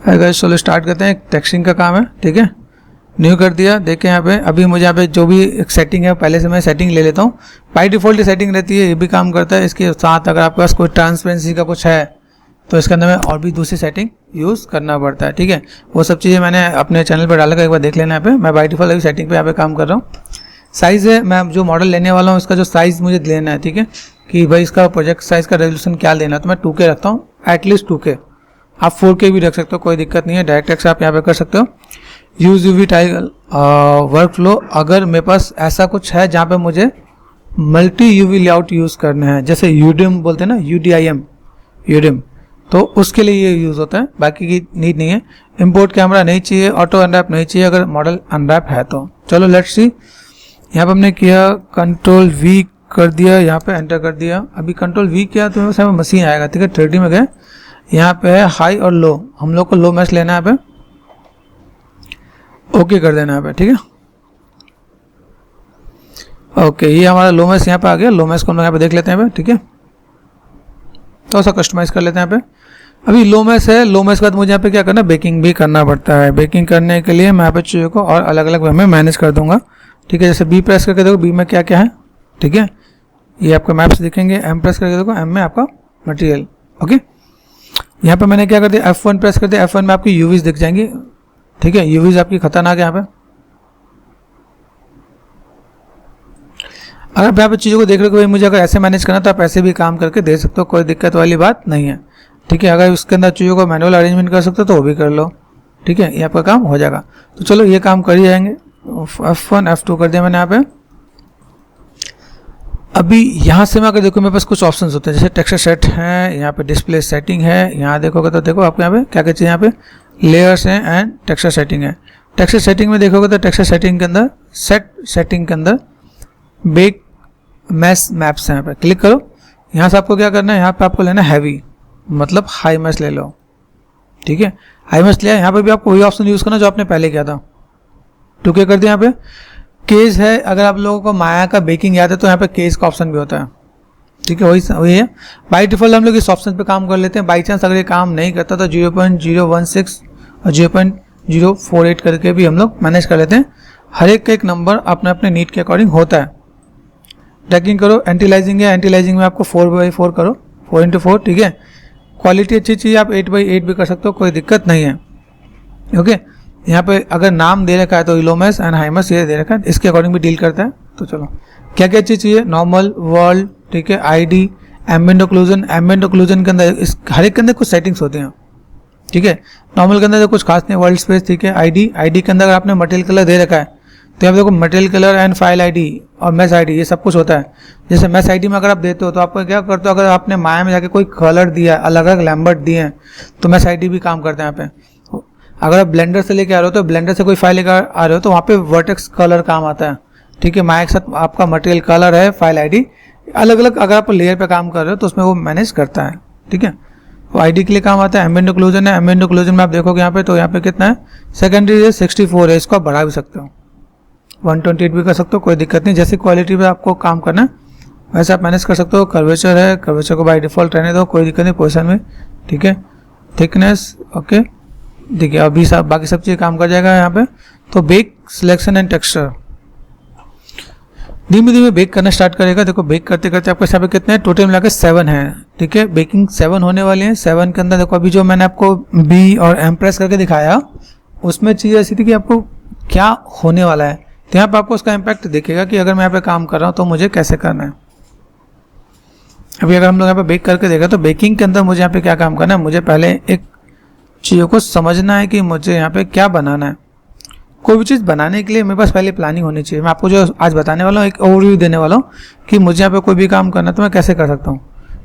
Hi guys, चलो start करते हैं। टेक्सटिंग का काम है, ठीक है। न्यू कर दिया। देखें यहाँ पे अभी मुझे यहाँ पे जो भी एक सेटिंग है पहले से मैं सेटिंग ले लेता हूँ। बाई डिफ़ॉल्ट सेटिंग रहती है, ये भी काम करता है। इसके साथ अगर आपके पास कोई ट्रांसपेरेंसी का कुछ है तो इसके अंदर में और भी दूसरी सेटिंग यूज़ करना पड़ता है, ठीक है। वो सब चीज़ें मैंने अपने चैनल पर डालकर एक बार देख लेना। यहाँ पे मैं बाई डिफ़ॉल्ट अभी सेटिंग पे यहाँ पे काम कर रहा हूँ। साइज़ है, मैं जो मॉडल लेने वाला हूँ उसका जो साइज़ मुझे लेना है, ठीक है, कि भाई इसका प्रोजेक्ट साइज़ का रेजोल्यूशन क्या लेना है, तो मैं 2K रखता हूँ, एटलीस्ट 2K। आप 4K भी रख सकते हो, कोई दिक्कत नहीं है। डायरेक्ट एक्स आप यहाँ पे कर सकते हो। Use UV tile work flow, अगर मेरे पास ऐसा कुछ है जहाँ पे मुझे मल्टी यूवी लेआउट यूज़ करना है, जैसे यूडिम बोलते हैं ना, UDIM यूडिम, तो उसके लिए ये यूज़ होता है, बाकी की नीड नहीं है। इंपोर्ट कैमरा नहीं चाहिए, ऑटो अनरैप नहीं चाहिए अगर मॉडल अनरैप है तो। चलो लेट्स सी। यहाँ पे हमने किया कंट्रोल V कर दिया, यहाँ पे एंटर कर दिया। अभी कंट्रोल V किया तो मेरे मशीन आएगा, ठीक है। 3D में गए, यहाँ पे है हाई और लो, हम लोग को लो मैच लेना है। यहाँ पे ओके कर देना है यहाँ पे, ठीक है। ओके, ये हमारा लो मैच यहाँ पे आ गया। लो मैच को हम यहाँ पे देख लेते हैं, ठीक है। तो ऐसा कस्टमाइज कर लेते हैं यहाँ पे। अभी लो मैच है, लो मैच के बाद मुझे यहाँ पे क्या करना है, बेकिंग भी करना पड़ता है। बेकिंग करने के लिए मैं यहाँ पे चीज़ों को और अलग अलग वे में मैनेज कर दूंगा, ठीक है। जैसे B प्रेस करके देखो, B में क्या क्या है, ठीक है। ये आपको मैप्स दिखेंगे। M प्रेस करके देखो, M में आपका मटेरियल, ओके। यहाँ पे मैंने क्या कर दिया, F1 प्रेस कर दिया। F1 में आपकी यूवीज दिख जाएंगी, ठीक है। यूवीज आपकी खतरनाक है यहाँ पे। अगर आप यहाँ पे चीज़ों को देख रहे हो कि मुझे अगर ऐसे मैनेज करना तो आप ऐसे भी काम करके दे सकते हो, कोई दिक्कत वाली बात नहीं है, ठीक है। अगर उसके अंदर चीज़ों को मैनुअल अरेंजमेंट कर सकते हो तो वो भी कर लो, ठीक है। ये आपका काम हो जाएगा। तो चलो ये काम कर ही जाएंगे। F1 F2 कर दिया मैंने यहाँ पे। अभी यहाँ से मैं अगर देखो, मेरे पास कुछ ऑप्शंस होते हैं, जैसे टेक्सचर सेट है, यहाँ पे डिस्प्ले सेटिंग है। यहाँ देखोगे तो देखो आपको यहाँ पे क्या क्या चीज़, यहाँ पे लेयर्स हैं एंड टेक्सचर सेटिंग है। टेक्सचर सेटिंग में देखोगे तो टेक्सचर सेटिंग के अंदर सेटिंग के अंदर बेक मैश मैप्स हैं। यहाँ पे क्लिक करो। यहाँ से आपको क्या करना है, यहाँ पे आपको लेना हैवी, मतलब हाई मैश ले लो, ठीक है। हाई मैश लिया। यहाँ पे भी आपको वही ऑप्शन यूज़ करना जो आपने पहले किया था। 2K कर दिया। यहाँ पे केस है, अगर आप लोगों को माया का बेकिंग याद है तो यहाँ पे केस का ऑप्शन भी होता है, ठीक है। वही है। बाई डिफॉल्ट हम लोग इस ऑप्शन पे काम कर लेते हैं। बाई चांस अगर ये काम नहीं करता तो 0.016 और 0.048 करके भी हम लोग मैनेज कर लेते हैं। हर एक का एक नंबर अपने अपने नीड के अकॉर्डिंग होता है। ट्रैकिंग करो। एंटीलाइजिंग है, एंटीलाइजिंग में आपको 4x4 करो, 4x4, ठीक है। क्वालिटी अच्छी चाहिए, आप 8x8 भी कर सकते हो, कोई दिक्कत नहीं है, ओके। यहाँ पे अगर नाम दे रखा है तो लो मैश एंड हाई मैश ये दे रखा है, इसके अकॉर्डिंग भी डील करता है। तो चलो क्या क्या चीज़ चाहिए, नॉर्मल, वर्ल्ड, ठीक है, ID, ambient occlusion. Ambient occlusion के अंदर इस हर एक के अंदर कुछ सेटिंग्स होती हैं, ठीक है। नॉर्मल के अंदर तो कुछ खास नहीं, वर्ल्ड स्पेस, ठीक है। ID के अंदर अगर आपने मटेरियल कलर दे रखा है तो यहाँ देखो material colour and file ID और मैश ID ये सब कुछ होता है। जैसे मैश ID में अगर आप देते हो तो आपको क्या करते हो, अगर आपने माया में जाके कोई कलर दिया, अलग अलग लैम्बर्ट दिए हैं तो मैश ID भी काम करते हैं यहाँ पे। अगर आप ब्लेंडर से लेके आ रहे हो तो ब्लेंडर से कोई फाइल लेकर आ रहे हो तो वहाँ पे वर्टेक्स कलर काम आता है, ठीक है। माया के साथ आपका मटेरियल कलर है, फाइल ID अलग अलग। अगर आप लेयर पे काम कर रहे हो तो उसमें वो मैनेज करता है, ठीक है। वो ID के लिए काम आता है। एम्बिएंट ओक्लूजन है। एम्बिएंट ओक्लूजन में आप देखोगे यहाँ पे तो यहाँ पे कितना है, सेकेंडरी है 64 है। इसको आप बढ़ा भी सकते हो, 128 भी कर सकते हो, कोई दिक्कत नहीं। जैसी क्वालिटी पे आपको काम करना है वैसे आप मैनेज कर सकते हो। कर्वेचर है, कर्वेचर को बाय डिफॉल्ट रहने दो, कोई दिक्कत नहीं पोजीशन में, ठीक है। थिकनेस, ओके, देखिए अभी सब बाकी सब चीज़ काम कर जाएगा यहाँ पे। तो बेक, सिलेक्शन एंड टेक्सचर धीमे धीमे बेक करना स्टार्ट करेगा। देखो बेक करते करते आपके यहाँ पे कितने हैं, टोटल मिलाकर 7 है, ठीक है। बेकिंग 7 होने वाले हैं। 7 के अंदर देखो अभी जो मैंने आपको B और M प्रेस करके दिखाया उसमें चीज़ ऐसी थी कि आपको क्या होने वाला है, तो यहाँ पर आपको उसका इम्पैक्ट दिखेगा कि अगर मैं यहाँ पे काम कर रहा हूँ तो मुझे कैसे करना है। अभी अगर हम लोग यहाँ पे बेक करके देखा तो बेकिंग के अंदर मुझे यहाँ पे क्या काम करना है, मुझे पहले एक चीज़ों को समझना है कि मुझे यहाँ पे क्या बनाना है। कोई भी चीज़ बनाने के लिए मेरे पास पहले प्लानिंग होनी चाहिए। मैं आपको जो आज बताने वाला हूँ एक ओवरव्यू देने वाला हूँ कि मुझे यहाँ पे कोई भी काम करना है तो मैं कैसे कर सकता हूँ।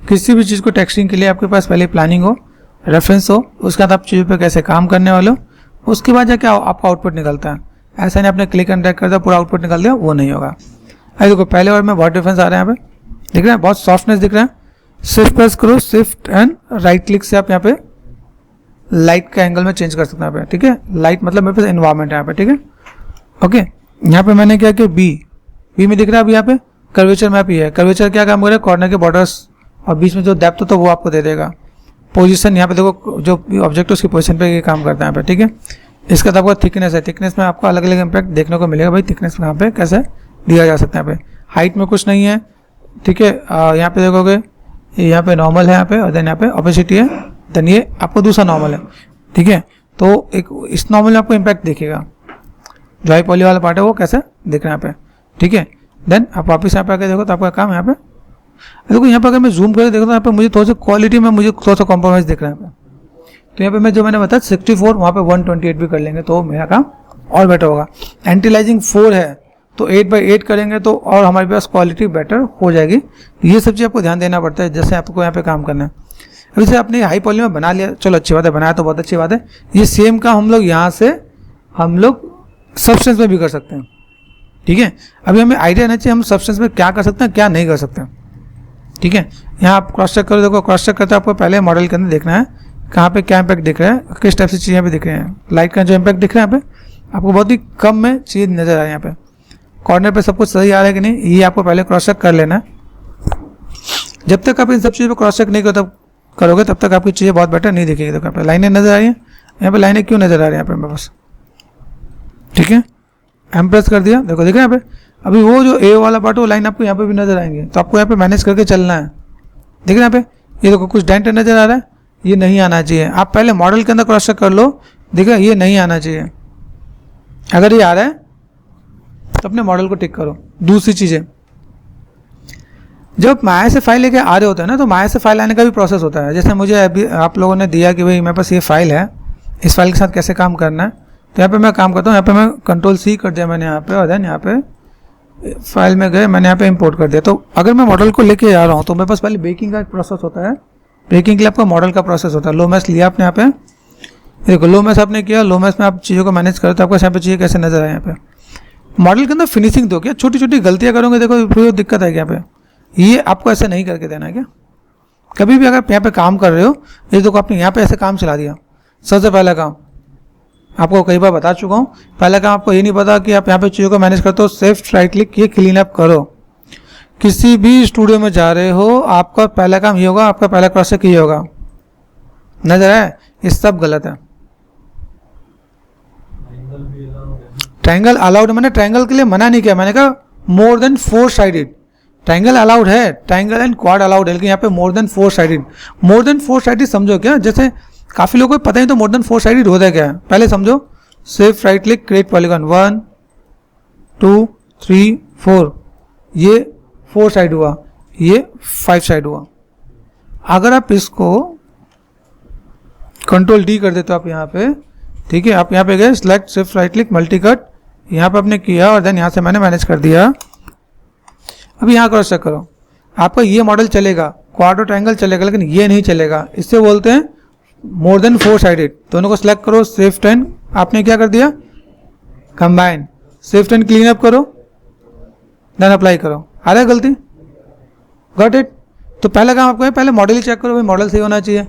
किसी भी चीज़ को टेक्सटिंग के लिए आपके पास पहले प्लानिंग हो, रेफरेंस हो, उसके बाद आप चीज़ों पर कैसे काम करने वाले हो, उसके बाद जाके आपका आउटपुट निकलता है। ऐसा नहीं आपने क्लिक एंड ड्रैग कर दिया पूरा आउटपुट निकल दिया, वो नहीं होगा। अरे देखो पहले और में बहुत डिफरेंस आ रहा है, यहाँ पे दिख रहा है, बहुत सॉफ्टनेस दिख रहा है। शिफ्ट प्रेस करो, शिफ्ट एंड राइट क्लिक से आप यहाँ पे लाइट का एंगल में चेंज कर सकते हैं यहाँ पे, ठीक है। लाइट मतलब मेरे पास एनवायरमेंट है यहाँ पे, ठीक है, ओके। यहाँ पे मैंने क्या किया, बी में दिख रहा है अभी यहाँ पे कर्वेचर मैप ही है। कर्वेचर क्या काम कर रहा है, कॉर्नर के बॉर्डर्स और बीच में जो डेप्थ हो तो वो आपको दे देगा। पोजीशन यहाँ पे देखो जो ऑब्जेक्ट है उसकी पोजीशन पे ये काम करता है यहाँ पे, ठीक है। इसका तो आपका थिकनेस है, थिकनेस में आपको अलग अलग इम्पैक्ट देखने को मिलेगा भाई, थिकनेस यहाँ पे कैसे दिया जा सकता है यहाँ पे। हाइट में कुछ नहीं है, ठीक है। यहाँ पे देखोगे यहाँ पे नॉर्मल है यहाँ पे, और देन यहाँ पे ऑपेसिटी है, देन ये आपको दूसरा नॉर्मल है, ठीक है। तो एक इस नॉर्मल में आपको इम्पैक्ट दिखेगा, जो हाई पॉली वाला पार्ट है वो कैसे दिख रहा है यहाँ पे, ठीक है। देन आप वापस यहाँ पे आके देखो तो आपका काम यहाँ पे देखो, यहाँ पे अगर मैं जूम करके देखो तो यहाँ पे मुझे थोड़ा सा क्वालिटी में मुझे थोड़ा सा कॉम्प्रोमाइज़ दिख रहा है यहाँ पे। तो यहाँ पे मैं जो मैंने बताया 64 वहाँ पे 128 भी कर लेंगे तो मेरा काम और बेटर होगा। एंटीलाइजिंग 4 है तो 8/8 करेंगे तो और हमारे पास क्वालिटी बेटर हो जाएगी। ये सब चीज़ आपको ध्यान देना पड़ता है जैसे आपको यहाँ पे काम करना है। अभी से आपने हाई पॉली में बना लिया, चलो अच्छी बात है, बनाया तो बहुत अच्छी बात है। ये सेम का हम लोग यहाँ से हम लोग सब्सटेंस में भी कर सकते हैं, ठीक है। अभी हमें आइडिया रहना चाहिए हम सब्सटेंस में क्या कर सकते हैं क्या नहीं कर सकते, ठीक है। यहाँ आप क्रॉस चेक करो, देखो क्रॉस चेक करते आपको पहले मॉडल के अंदर देखना है कहाँ पे क्या इम्पैक्ट दिख रहा है, किस टाइप से चीज़ें भी दिख रहे हैं। लाइट का जो इम्पैक्ट दिख रहा है यहाँ पे आपको बहुत ही कम में चीज़ नजर आ रही है। यहाँ पे कॉर्नर पे सब कुछ सही आ रहा है कि नहीं, ये आपको पहले क्रॉस चेक कर लेना है। जब तक आप इन सब चीज़ों पर क्रॉस चेक नहीं करोगे तब तक आपकी चीज़ें बहुत बेटर नहीं दिखेगी। देखो यहाँ पे लाइनें नजर आ रही हैं, यहाँ पे लाइनें क्यों नजर आ रही हैं यहाँ पे मेरे पास, ठीक है। एम्प्रेस कर दिया, देखो देखो यहाँ पे अभी वो जो ए वाला पार्ट वो लाइन आपको यहाँ पे भी नजर आएंगे, तो आपको यहाँ पे मैनेज करके चलना है। देख रहे हैं यहाँ पे ये देखो कुछ डेंट नजर आ रहा है, ये नहीं आना चाहिए। आप पहले मॉडल के अंदर क्रॉस चेक कर लो, देख रहे ये नहीं आना चाहिए। अगर ये आ रहा है तो अपने मॉडल को टिक करो। दूसरी चीज़ें, जब माया से फाइल लेके आ रहे होते हैं ना तो माया से फाइल आने का भी प्रोसेस होता है। जैसे मुझे अभी आप लोगों ने दिया कि भाई मेरे पास ये फाइल है, इस फाइल के साथ कैसे काम करना है, तो यहाँ पे मैं काम करता हूँ। यहाँ पे मैं Ctrl+C कर दिया मैंने यहाँ पे, और देन यहाँ पे फाइल में गए, मैंने यहाँ पे इंपोर्ट कर दिया। तो अगर मैं मॉडल को लेके आ रहा हूँ तो मेरे पास पहले बेकिंग का एक प्रोसेस होता है। बेकिंग के लिए आपका मॉडल का प्रोसेस होता है। लो मैस लिया आपने यहाँ पे, देखो लो मैस आपने किया, लो मैस में आप चीज़ों को मैनेज करो तो आपको यहाँ पे चीज़ें कैसे नजर आए। यहाँ पे मॉडल के अंदर फिनिशिंग दो, क्या छोटी छोटी गलतियाँ करोगे देखो फिर दिक्कत है। यहाँ पे ये आपको ऐसे नहीं करके देना है क्या। कभी भी अगर यहाँ पे काम कर रहे हो, ये देखो आपने यहाँ पे ऐसे काम चला दिया। सबसे पहला काम आपको कई बार बता चुका हूँ, पहला काम आपको ये नहीं पता कि आप यहाँ पे चीज़ों को मैनेज करते हो। सेफ राइट क्लिक ये क्लीन अप करो। किसी भी स्टूडियो में जा रहे हो आपका पहला काम ये होगा, आपका पहला क्रॉस चेक ये होगा। नजर आए, ये सब गलत है। ट्रायंगल अलाउड, मैंने ट्रायंगल के लिए मना नहीं किया, मैंने कहा more than 4 sided. Triangle allowed है, ट्रायंगल एंड क्वाड अलाउड है, लेकिन यहाँ पे more than 4 sided. More than 4 sided समझो क्या, जैसे काफ़ी लोगों को पता नहीं तो मोर देन 4 साइडेड होता है क्या है। पहले समझो, safe right click create polygon 1 2 3 4, ये 4 साइड हुआ, ये 5 साइड हुआ। अगर आप इसको Ctrl+D कर देते हो आप यहाँ पे, ठीक है। आप यहाँ पे गए, सिलेक्ट सिर्फ राइट क्लिक मल्टी कट, यहाँ पे आपने किया और देन यहाँ से मैंने मैनेज कर दिया। अभी यहाँ क्रॉस चेक करो, आपका ये मॉडल चलेगा, क्वाड्रो ट्रायंगल चलेगा, लेकिन ये नहीं चलेगा। इससे बोलते हैं मोर देन 4 साइडेड। दोनों को सिलेक्ट करो, शिफ्ट एंड आपने क्या कर दिया combine, shift and clean up करो, देन अप्लाई करो। आ रहा है गलती, गॉट इट। तो पहला काम आपको है, पहले मॉडल ही चेक करो भाई मॉडल सही होना चाहिए,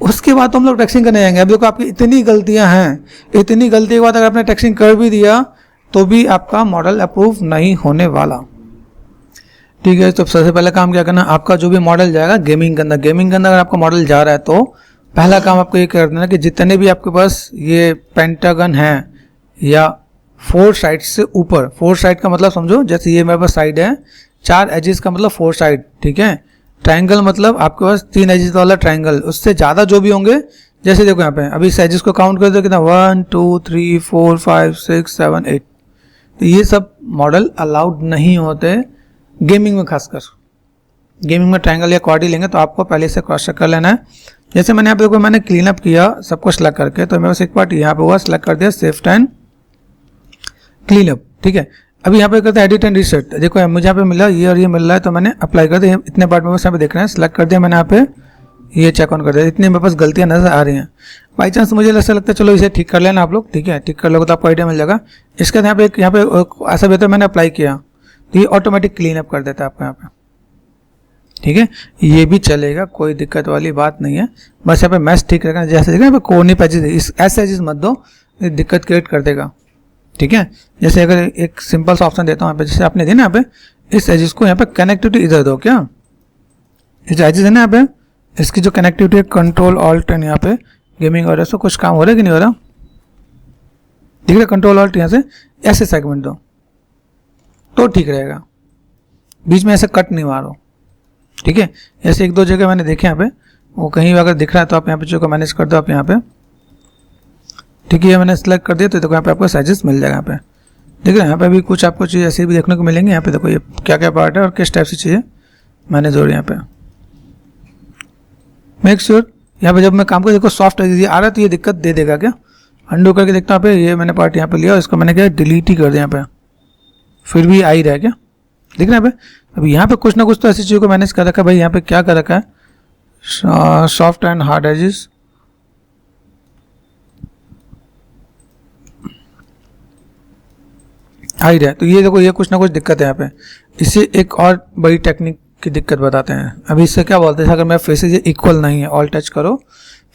उसके बाद तो हम लोग टेक्सिंग करने जाएंगे। अब देखो आपकी इतनी गलतियां हैं, इतनी गलती के बाद अगर आपने टेक्सिंग कर भी दिया तो भी आपका मॉडल अप्रूव नहीं होने वाला, ठीक है। तो सबसे पहले काम क्या करना, आपका जो भी मॉडल जाएगा गेमिंग के अंदर, गेमिंग के अंदर अगर आपका मॉडल जा रहा है तो पहला काम आपको ये कर देना कि जितने भी आपके पास ये पेंटागन है या 4 साइड से ऊपर, 4 साइड का मतलब समझो जैसे ये मेरे पास साइड है, 4 एजेस का मतलब 4 साइड, ठीक है। ट्रायंगल मतलब आपके पास 3 एजेस वाला ट्रायंगल, उससे ज़्यादा जो भी होंगे, जैसे देखो यहाँ पे अभी इस एजेस को काउंट कर दो कितना 1 2 3 4 5 6 7 8, तो ये सब मॉडल अलाउड नहीं होते गेमिंग में। खासकर गेमिंग में ट्रायंगल या क्वाड लेंगे तो आपको पहले से क्रॉस चेक कर लेना है। जैसे मैंने यहाँ पे देखो मैंने क्लीन अप किया सब कुछ सेलेक्ट करके, तो मेरे पास एक पार्ट यहाँ पे हुआ, सेलेक्ट कर दिया शिफ्ट एंड क्लीन अप, ठीक है। अभी यहाँ पे करते हैं एडिट एंड रीसेट। देखो मुझे यहाँ पे मिला ये और ये मिल रहा है, तो मैंने अप्लाई कर दिया। इतने पार्ट में बस यहाँ पे देख रहे हैं, सेलेक्ट कर दिया मैंने, यहाँ पे ये चेक ऑन कर दिया। इतनी मेरे पास गलतियाँ नजर आ रही हैं। बाई चांस मुझे ऐसा लगता है चलो इसे ठीक कर लेना आप लोग, ठीक है। ठीक कर लोगे तो आपको आइडिया मिल जाएगा। इसके बाद यहाँ पे ऐसा भी होता है, मैंने अप्लाई किया तो ये ऑटोमेटिक क्लीन अप कर देता है आपको यहाँ पे, ठीक है। ये भी चलेगा, कोई दिक्कत वाली बात नहीं है। बस यहाँ पे मैच ठीक रखना, जैसे देखा कोने पे एजेस, ऐसे एजेस मत दो, दिक्कत क्रिएट कर देगा, ठीक है। जैसे अगर एक सिंपल सा ऑप्शन देता हूँ यहाँ पे, जैसे आपने दिया ना यहाँ पे, इस एजेस को यहाँ पे कनेक्टिविटी इधर दो, क्या इस एजेस है ना यहाँ पे, इसकी जो कनेक्टिविटी है कंट्रोल ऑल्ट एंड यहाँ पे गेमिंग और ऐसा कुछ काम हो रहा है कि नहीं हो रहा, दिख रहा है? कंट्रोल ऑल्ट यहाँ से ऐसे सेगमेंट दो तो ठीक रहेगा, बीच में ऐसे कट नहीं मारो, ठीक है? ऐसे एक दो जगह मैंने देखे यहाँ पे, वो कहीं अगर दिख रहा है तो आप यहाँ पे जो मैनेज कर दो आप यहाँ पे, ठीक है? ये मैंने सेलेक्ट कर दिया तो देखो यहाँ पे आपको साइजेस मिल जाएगा। यहाँ पे देख रहे हैं, यहाँ पे भी कुछ आपको चीज़ ऐसी भी देखने को मिलेंगे। यहाँ पे देखो ये क्या क्या पार्ट है और किस टाइप से चीज़ें मैंने जोड़ी। यहाँ पे मेक श्योर यहाँ पे जब मैं काम कर देखो सॉफ्ट ये आ रहा है तो ये दिक्कत दे देगा क्या? अंडू करके देखता हूँ। यहाँ पे ये मैंने पार्ट यहाँ पे लिया, इसको मैंने क्या डिलीट ही कर दिया यहाँ पे, फिर भी आ ही रहा है क्या? दिख रहा है यहाँ पे? अभी यहाँ पे कुछ ना कुछ तो ऐसी चीज़ों को मैनेज कर रखा है भाई। यहाँ पे क्या कर रखा है, सॉफ्ट एंड हार्ड एजेस, आ ही रहा है। तो ये देखो ये कुछ ना कुछ दिक्कत है यहाँ पे। इससे एक और बड़ी टेक्निक की दिक्कत बताते हैं। अभी इससे क्या बोलते हैं, अगर मेरा फेसेस इक्वल नहीं है, ऑल टच करो,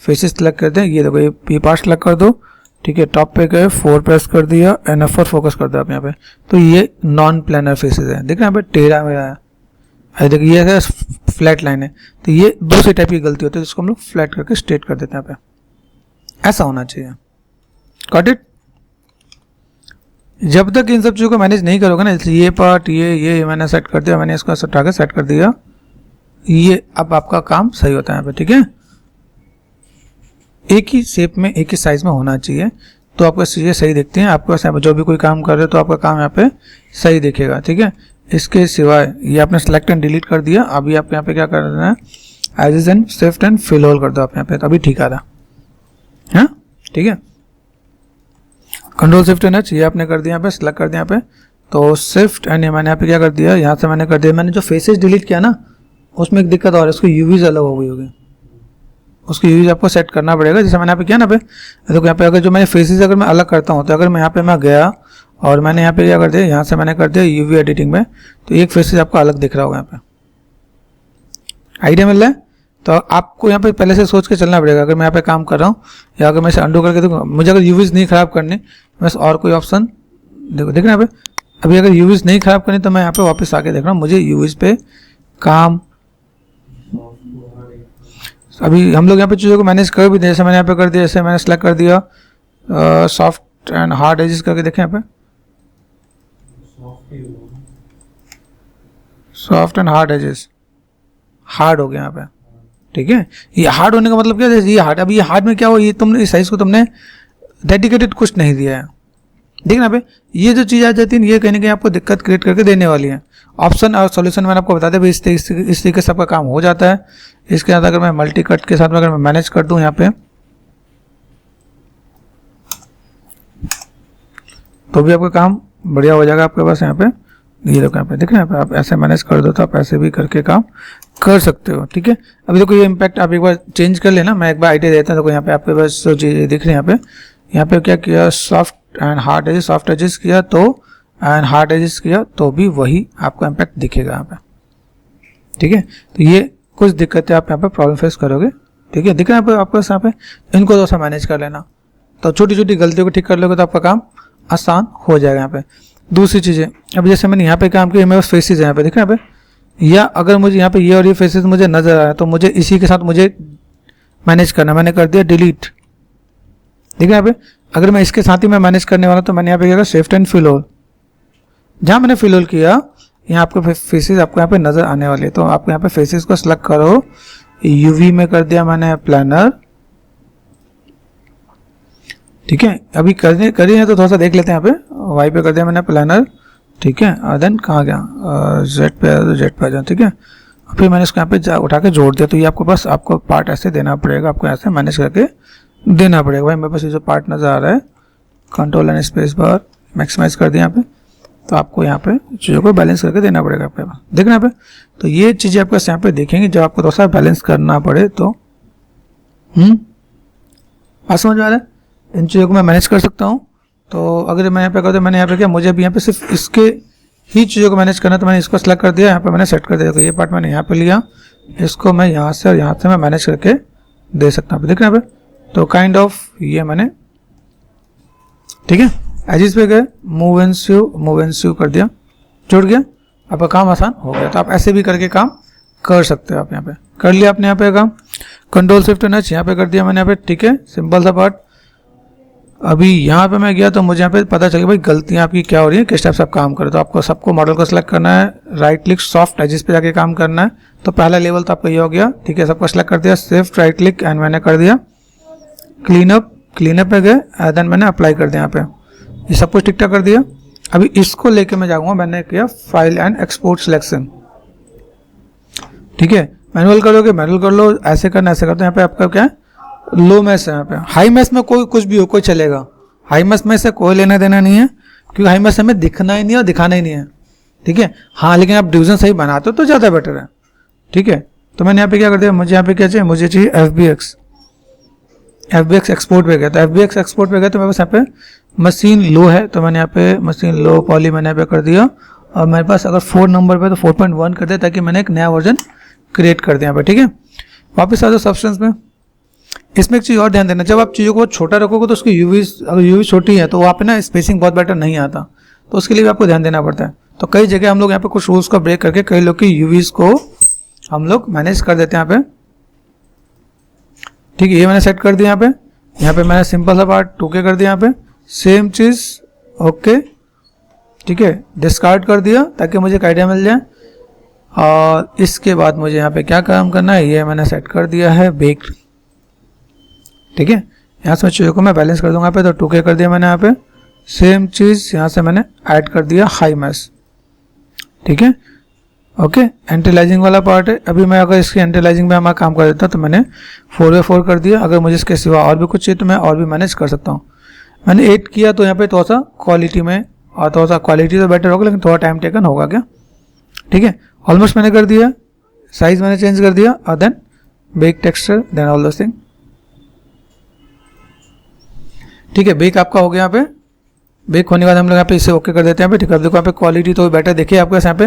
फेसेस सेलेक्ट करते हैं, ये देखो ये पार्ट सेलेक्ट कर दो, ठीक है? टॉप पे गए, 4 प्रेस कर दिया, एंड F4 फोकस कर दो आप यहाँ पे, तो ये नॉन प्लानर फेसेस है। देख रहे हैं यहाँ पे टेढ़ा मेरा है, अरे देखिए ये है फ्लैट लाइन है। तो ये दूसरी टाइप की गलती होती है जिसको हम लोग फ्लैट करके स्ट्रेट कर देते हैं। यहाँ पे ऐसा होना चाहिए। Got it? जब तक इन सब चीज़ों को मैनेज नहीं करोगे ना, इसलिए ये पार्ट ये मैंने सेट कर दिया, मैंने इसको हटा के सेट कर दिया, ये अब आपका काम सही होता है यहाँ पे, ठीक है? एक ही शेप में एक ही साइज में होना चाहिए तो आपको चीज़ें सही दिखती हैं। आपके पास जो भी कोई काम कर रहे हो तो आपका काम यहाँ पे सही दिखेगा, ठीक है? इसके सिवाय ये आपने सेलेक्ट एंड डिलीट कर दिया। अभी आपको यहाँ पे क्या कर देना है, edges and shift and fill hole कर दो आप यहाँ पे, तो अभी ठीक आ रहा है, ठीक है? कंट्रोल शिफ्ट एंड एच ये आपने कर दिया यहाँ पे, सेलेक्ट कर दिया यहाँ पे, तो शिफ्ट एंड मैंने यहाँ पे क्या कर दिया, यहाँ से मैंने कर दिया, मैंने जो फेसेस डिलीट किया ना उसमें एक दिक्कत और है, उसको यूवीज अलग हो गई होगी, उसकी यूवीज आपको सेट करना पड़ेगा। जैसे मैंने यहाँ पे किया ना पे, देखो यहाँ पे अगर जो मैंने फेसेस अगर मैं अलग करता हूँ तो अगर मैं यहाँ पे मैं गया और मैंने यहाँ पे क्या कर दिया, यहाँ से मैंने कर दिया यूवी एडिटिंग में, तो एक फेसेस आपको अलग दिख रहा होगा। यहाँ पे आइडिया मिल रहा है? तो आपको यहाँ पे पहले से सोच के चलना पड़ेगा। अगर मैं यहाँ पे काम कर रहा हूँ या अगर मैं इसे अंडू करके देखूँ, मुझे अगर यूवीज नहीं खराब करनी, बस और कोई ऑप्शन देखो, देख रहे हैं यहाँ पे, अभी अगर यूवीज नहीं खराब करनी तो मैं यहाँ पे वापस आके देख रहा हूँ, मुझे यूवीज पे काम, अभी हम लोग यहाँ पे चीज़ों को मैनेज कर भी दें। जैसे मैंने यहाँ पे कर दिया, जैसे मैंने सेलेक्ट कर दिया सॉफ्ट एंड हार्ड एजेस करके, देखें यहाँ पे soft and hard edges, hard हो गया यहाँ पे, ठीक है? ये हार्ड होने का मतलब क्या है, ये हार्ड, अब ये हार्ड में क्या हो, ये तुमने इस साइज को तुमने डेडिकेटेड कुछ नहीं दिया है। देखना पे ये जो चीज़ आ जाती है ये कहीं ना कहीं आपको दिक्कत क्रिएट करके देने वाली है। ऑप्शन और सॉल्यूशन मैंने आपको बता दिया भाई, इस तरीके से आपका काम हो जाता है। इसके साथ अगर मैं मल्टी कट के साथ में अगर मैं मैनेज कर दूं यहाँ पे, तो भी आपका काम बढ़िया हो जाएगा आपके पास। यहाँ पे ये देखो, यहाँ पे देख रहे हैं, यहाँ पे आप ऐसे मैनेज कर दो तो आप ऐसे भी करके काम कर सकते हो, ठीक है? अभी देखो ये इम्पैक्ट आप एक बार चेंज कर लेना, मैं एक बार आइडिया देता हूँ। देखो यहाँ पे आपके पास जो चीज़ें दिख रही है, यहाँ पे क्या किया, soft and hard edges, soft edges किया तो एंड हार्ड एजेस किया तो भी वही आपको इम्पैक्ट दिखेगा यहाँ पे, ठीक है? तो ये कुछ दिक्कतें आप यहाँ पे प्रॉब्लम फेस करोगे, ठीक है? दिख रहा है आपको यहाँ पे, इनको थोड़ा सा मैनेज कर लेना, तो छोटी छोटी गलतियों को ठीक कर लोगे तो आपका काम आसान हो जाएगा। यहाँ पे दूसरी चीज़ें, अब जैसे मैंने यहाँ पे काम किया, मेरे पास फेसेस है यहाँ पे, दिख रहा है यहाँ पे, या अगर मुझे यहाँ पे ये और ये फेसेस मुझे नजर आ रहा है तो मुझे इसी के साथ मुझे मैनेज करना, मैंने कर दिया डिलीट, ठीक है? यहाँ पे अगर मैं इसके साथ ही मैं मैनेज करने वाला तो मैंने यहाँ पे क्या, शिफ्ट एंड फिल होल, जहाँ मैंने फिल होल किया यहाँ आपको फेसेस आपको यहाँ पे नजर आने वाले, तो आपको यहाँ पे फेसेस को सेलेक्ट करो, यूवी में कर दिया मैंने प्लानर, ठीक है? अभी करी है तो थोड़ा सा देख लेते हैं। यहाँ पे वाई पे कर दिया मैंने प्लानर, ठीक है? और देन कहाँ गया, जेड पे आया तो जेड पे आ जाओ, ठीक है? फिर मैंने इसको यहाँ पे उठा के जोड़ दिया, तो ये आपको बस आपको पार्ट ऐसे देना पड़ेगा, आपको ऐसे मैनेज करके देना पड़ेगा। भाई मेरे पास ये जो पार्ट नजर आ रहा है, control and space bar maximise कर दिया यहाँ पे, तो आपको यहाँ पे चीज़ों को बैलेंस करके देना पड़ेगा आपके पास, देखना यहाँ पे। तो ये चीज़ें आपके यहाँ पे देखेंगे जब आपको थोड़ा सा बैलेंस करना पड़े तो बात समझ में आ रहा है? इन चीज़ों को मैं मैनेज कर सकता हूँ। तो अगर मैं यहाँ पे करता, मैंने यहाँ पे क्या, मुझे अभी यहाँ पे सिर्फ इसके ही चीज़ों को मैनेज करना, तो मैंने इसको सेलेक्ट कर दिया, यहाँ पे मैंने सेट कर दिया। तो ये पार्ट मैंने यहाँ पे लिया, इसको मैं यहाँ से और यहाँ से मैं मैनेज करके दे सकता हूँ, देख रहे हैं यहाँ पे। तो काइंड ऑफ ये मैंने, ठीक है, एजिस पे गए, मूव एंड स्यू कर दिया, जुड़ गया, आपका काम आसान हो गया। तो आप ऐसे भी करके काम कर सकते हो। आप यहाँ पे कर लिया आपने यहाँ पे काम। कंट्रोल शिफ्ट एन एच यहाँ पे कर दिया मैंने यहाँ पे, ठीक है, सिंपल सा पार्ट। अभी यहाँ पे मैं गया तो मुझे यहाँ पे पता चल गया भाई गलतियाँ आपकी क्या हो रही है, किस टाइप से आप काम करें। तो आपको सबको मॉडल को सिलेक्ट करना है, राइट क्लिक सॉफ्ट एजेस पे जाके काम करना है। तो पहला लेवल तो आपका ये हो गया, ठीक है, सबको सिलेक्ट कर दिया, शिफ्ट राइट क्लिक एंड मैंने कर दिया क्लीनअप पे गए एंड देन मैंने अप्लाई कर दिया। यहाँ पे ये सब कुछ ठीक ठाक कर दिया। अभी इसको लेके मैं जाऊँगा, मैंने किया फाइल एंड एक्सपोर्ट सिलेक्शन, ठीक है, मैनुअल करोगे मैनुअल कर लो, ऐसे करना ऐसे करते हैं। यहाँ पे आपका क्या है, लो मैस है, यहाँ पे हाई मैस में कोई कुछ भी हो कोई चलेगा, हाई मैस में से कोई लेना देना नहीं है, क्योंकि हाई मैस हमें दिखना ही नहीं है और दिखाना ही नहीं है, ठीक है। हाँ लेकिन आप डिवीजन सही बनाते हो तो ज़्यादा बेटर है, ठीक है। तो मैंने यहाँ पे क्या कर दिया, मुझे यहाँ पे क्या चाहिए, मुझे चाहिए FBX एक्सपोर्ट पे गया। तो FBX एक्सपोर्ट पे गया तो मेरे पास यहाँ पे मशीन लो है, तो मैंने यहाँ पे मशीन लो पॉली मैंने यहाँ पे कर दिया। और मेरे पास अगर 4 नंबर पे तो 4.1 कर दिया, ताकि मैंने एक नया वर्जन क्रिएट कर दिया यहाँ पे, ठीक है। वापस आ जाओ सब्सटेंस में। इसमें एक चीज़ और ध्यान देना, जब आप चीज़ों को छोटा रखोगे तो उसकी अगर यूवी छोटी है तो वहाँ पे ना स्पेसिंग बहुत बेटर नहीं आता, तो उसके लिए भी आपको ध्यान देना पड़ता है। तो कई जगह हम लोग यहाँ पे कुछ रूल्स को ब्रेक करके कई लोग की यूवीज को हम लोग मैनेज कर देते हैं यहाँ पे, ठीक है। ये मैंने सेट कर दिया यहाँ पे मैंने सिंपल सा पार्ट 2K कर दिया, यहाँ पे सेम चीज़ ओके, ठीक है, डिस्कार्ड कर दिया ताकि मुझे एक आइडिया मिल जाए। और इसके बाद मुझे यहाँ पे क्या काम करना है, ये मैंने सेट कर दिया है बेक, ठीक है। यहाँ से चीज़ों को मैं बैलेंस कर दूंगा यहाँ पे, तो 2K कर दिया मैंने यहाँ पे, सेम चीज़ यहाँ से मैंने ऐड कर दिया हाई मैस, ठीक है, ओके। एंटीलाइजिंग वाला पार्ट है, अभी मैं अगर इसकी एंटीलाइजिंग में हमारा काम कर देता तो मैंने 4/4 कर दिया। अगर मुझे इसके सिवा और भी कुछ चाहिए तो मैं और भी मैनेज कर सकता हूँ। मैंने 8 किया तो यहाँ पे थोड़ा सा क्वालिटी में, और थोड़ा सा क्वालिटी तो बेटर होगा लेकिन थोड़ा टाइम टेकन होगा क्या, ठीक है। ऑलमोस्ट मैंने कर दिया, साइज मैंने चेंज कर दिया, और then bake texture then all those thing, ठीक है। बेक आपका हो गया यहाँ पे, बेक होने के बाद हम लोग यहाँ पे इसे ओके कर देते हैं यहाँ पे, ठीक है। अब देखो यहाँ पे क्वालिटी तो बेटर देखिए आपके यहाँ पे,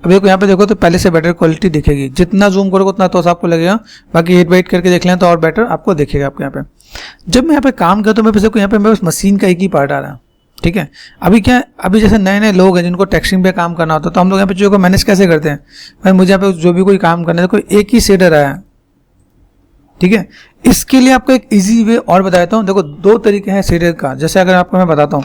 अब देखो यहाँ पे देखो तो पहले से बेटर क्वालिटी दिखेगी, जितना जूम करोगे उतना तो आपको लगेगा, बाकी 8x8 करके देख लें तो और बेटर आपको दिखेगा आपके यहाँ पे। जब मैं यहाँ पे काम करता हूँ मेरे यहाँ पे मेरे मशीन का एक ही पार्ट आ रहा है, ठीक है। अभी क्या, अभी जैसे नए नए लोग हैं जिनको टेक्सटिंग पे काम करना होता है, तो हम लोग यहाँ पे चीज़ों को मैनेज कैसे करते हैं, भाई मुझे यहाँ पे जो भी कोई काम करना है कोई एक ही शेडर आया है, ठीक है। इसके लिए आपको एक इजी वे और बता देता हूँ, देखो 2 तरीके हैं शेडर का। जैसे अगर आपको मैं बताता हूँ,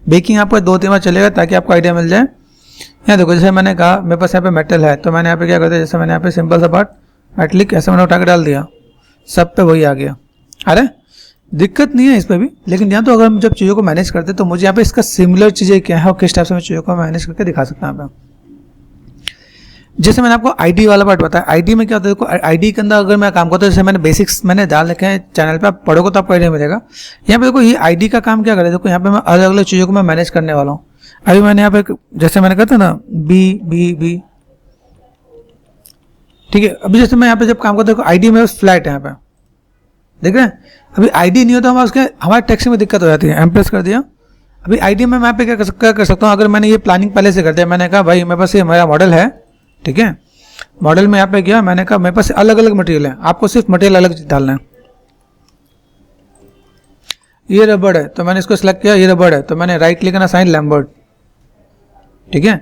बेकिंग आपको 2-3 बार चलेगा ताकि आपको आइडिया मिल जाए। यहाँ देखो जैसे मैंने कहा मेरे पास यहाँ पे मेटल है, तो मैंने यहाँ पे क्या करता है, जैसे मैंने यहाँ पे सिंपल सा पार्ट मेटलिक ऐसे मैंने उठा के डाल दिया, सब पे वही आ गया। अरे दिक्कत नहीं है इस पर भी, लेकिन यहाँ तो अगर हम जब चीज़ों को मैनेज करते हैं तो मुझे यहाँ पे इसका सिमिलर चीज़ें क्या है और किस टाइप से मैं चीज़ों को मैनेज करके दिखा सकता हूँ यहाँ पे। जैसे मैंने आपको आईडी वाला पार्ट बताया, आईडी में क्या होता है, देखो आईडी के अंदर अगर मैं काम करता हूँ, जैसे मैंने बेसिक्स मैंने डाल रखे हैं चैनल पे, आप पढ़ोगे तो आपको आइडिया मिलेगा। यहाँ पे देखो ये आईडी का काम क्या करे, देखो यहाँ पे मैं अलग अलग चीज़ों को मैं मैनेज करने वाला हूँ। अभी मैंने यहाँ पे जैसे मैंने कहा था ना बी, ठीक है। अभी जैसे मैं यहाँ पे जब काम करता हूँ आईडी में फ्लैट है यहाँ पे, देख रहे हैं। अभी आईडी नहीं होता हमारे टेक्स्ट में दिक्कत हो जाती है, एम्प्रेस कर दिया। अभी आईडी में मैं पे क्या कर सकता हूँ, अगर मैंने ये प्लानिंग पहले से कर दिया, मैंने कहा भाई मेरे पास ये मेरा मॉडल है, ठीक है। मॉडल में यहाँ पे गया, मैंने कहा मेरे पास अलग अलग मटेरियल है, आपको सिर्फ मटेरियल अलग डालना है। ये रबड़ है तो मैंने इसको सिलेक्ट किया, ये रबड़ है तो मैंने राइट क्लिक करना, साइन लैम्बर्ट, ठीक है,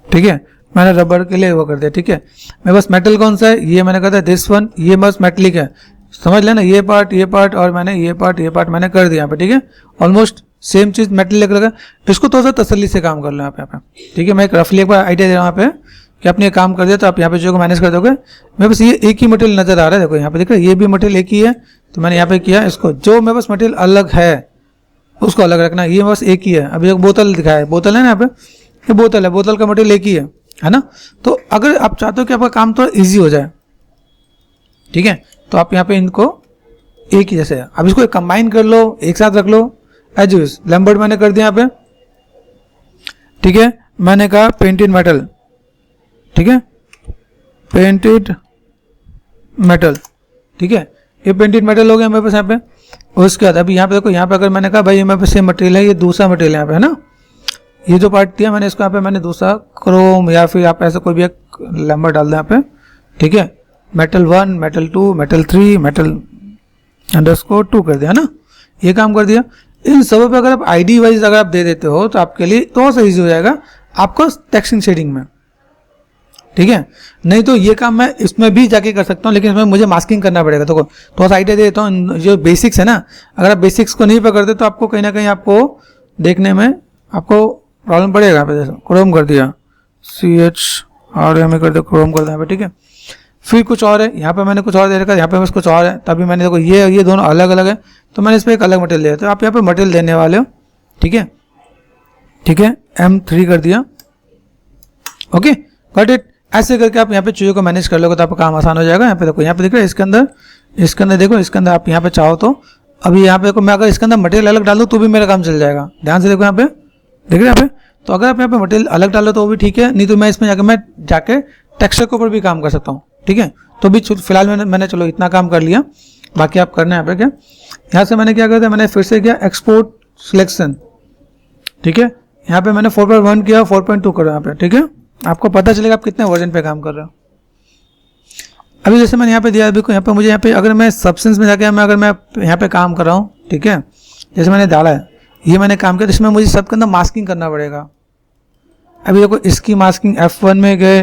ठीक है। मैंने रबड़ के लिए वो कर दिया, ठीक है। मेरे पास मेटल कौन सा है, ये मैंने कहा था दिस वन, ये बस मेटलिक है, समझ लेना। ये पार्ट और मैंने ये पार्ट मैंने कर दिया यहाँ पे, ठीक है। ऑलमोस्ट सेम चीज़ मेटल लगा, इसको थोड़ा सा तसल्ली से काम कर लो यहाँ पे, ठीक है। मैं एक रफली एक बार आइडिया दे रहा हूँ यहाँ पे कि आपने ये काम कर दिया तो आप यहाँ पे जो को मैनेज कर दोगे। मेरे पास ये एक ही मटेरियल नजर आ रहा है, देखो यहाँ पे देख रहे ये भी मटेरियल एक ही है, तो मैंने यहाँ पे किया इसको, जो मेरे पास मटेरियल अलग है उसको अलग रखना, ये बस एक ही है। अभी एक बोतल दिखाया है, बोतल है ना यहाँ पे, ये बोतल है, बोतल का मटेरियल एक ही है ना। तो अगर आप चाहते हो कि आपका काम थोड़ा ईजी हो जाए, ठीक है, तो आप यहाँ पे इनको एक ही जैसे है, अब इसको कंबाइन कर लो, एक साथ रख लो एज लैम्बर्ट मैंने कर दिया यहाँ पे, ठीक है। मैंने कहा पेंटेड मेटल, ठीक है, पेंटेड मेटल, ठीक है। ये पेंटेड मेटल हो गया मेरे पास यहाँ पे। उसके बाद अभी यहाँ पे देखो, यहाँ पे अगर मैंने कहा भाई ये मेरे पास सेम मटेरियल है, ये दूसरा मटेरियल यहाँ पे है ना, ये जो पार्ट दिया मैंने इसको यहाँ पे मैंने दूसरा क्रोम या फिर आप ऐसा कोई भी एक लैम्बर्ट डाल दें यहाँ पे, ठीक है। मेटल 1, मेटल 2, मेटल 3, मेटल _2 कर दिया ना, ये काम कर दिया। इन सब पे अगर आप आईडी वाइज अगर आप दे देते हो तो आपके लिए थोड़ा सा ईजी हो जाएगा आपको टेक्सटिंग शेडिंग में, ठीक है। नहीं तो ये काम मैं इसमें भी जाके कर सकता हूँ, लेकिन इसमें मुझे मास्किंग करना पड़ेगा। तो थोड़ा सा आइडिया दे देता हूँ। जो बेसिक्स है ना, अगर आप बेसिक्स को नहीं पकड़ते तो आपको कहीं ना कहीं आपको देखने में आपको प्रॉब्लम पड़ेगा। यहाँ पे जैसे क्रोम कर दिया, CHRM कर दिया, क्रोम कर दिया यहाँ पे, ठीक है। फिर कुछ और है, यहाँ पे मैंने कुछ और दे रखा है, यहाँ पे बस कुछ और है। तभी मैंने देखो ये दोनों अलग अलग है, तो मैंने इस पर एक अलग मटेरियल दिया। तो आप यहाँ पे मटेरियल देने वाले हो, ठीक है, ठीक है। M3 कर दिया, ओके, गॉट इट। ऐसे करके आप यहाँ पे चीज़ों को मैनेज कर लोगे तो आपका काम आसान हो जाएगा। यहाँ पे देखो, यहाँ पे देख रहे हो, इसके अंदर देखो, इसके अंदर आप यहाँ पे चाहो तो अभी यहाँ पे देखो, मैं अगर इसके अंदर मटेरियल अलग डाल दूँ तो भी मेरा काम चल जाएगा। ध्यान से देखो, यहाँ पे देख रहे हैं यहाँ पे। तो अगर आप यहाँ पे मटेरियल अलग डालो तो वो भी ठीक है, नहीं तो मैं इसमें जाके टेक्सचर के ऊपर भी काम कर सकता हूँ, ठीक है। तो भी फिलहाल मैंने चलो इतना काम कर लिया, बाकी आप करना है यहाँ पे। क्या यहाँ से मैंने क्या कर दिया, मैंने फिर से किया एक्सपोर्ट सिलेक्शन, ठीक है। यहाँ पे मैंने 4.1 किया, 4.2 करो यहाँ पे, ठीक है। आपको पता चलेगा आप कितने वर्जन पे काम कर रहे हो। अभी जैसे मैंने यहाँ पे दिया, अभी यहाँ पे मुझे यहाँ पे अगर मैं सब्सटेंस में जाके अगर मैं यहाँ पे काम कर रहा हूँ, ठीक है, जैसे मैंने डाला है, ये मैंने काम किया, तो इसमें मुझे सबके अंदर मास्किंग करना पड़ेगा। अभी देखो, इसकी मास्किंग F1 में गए,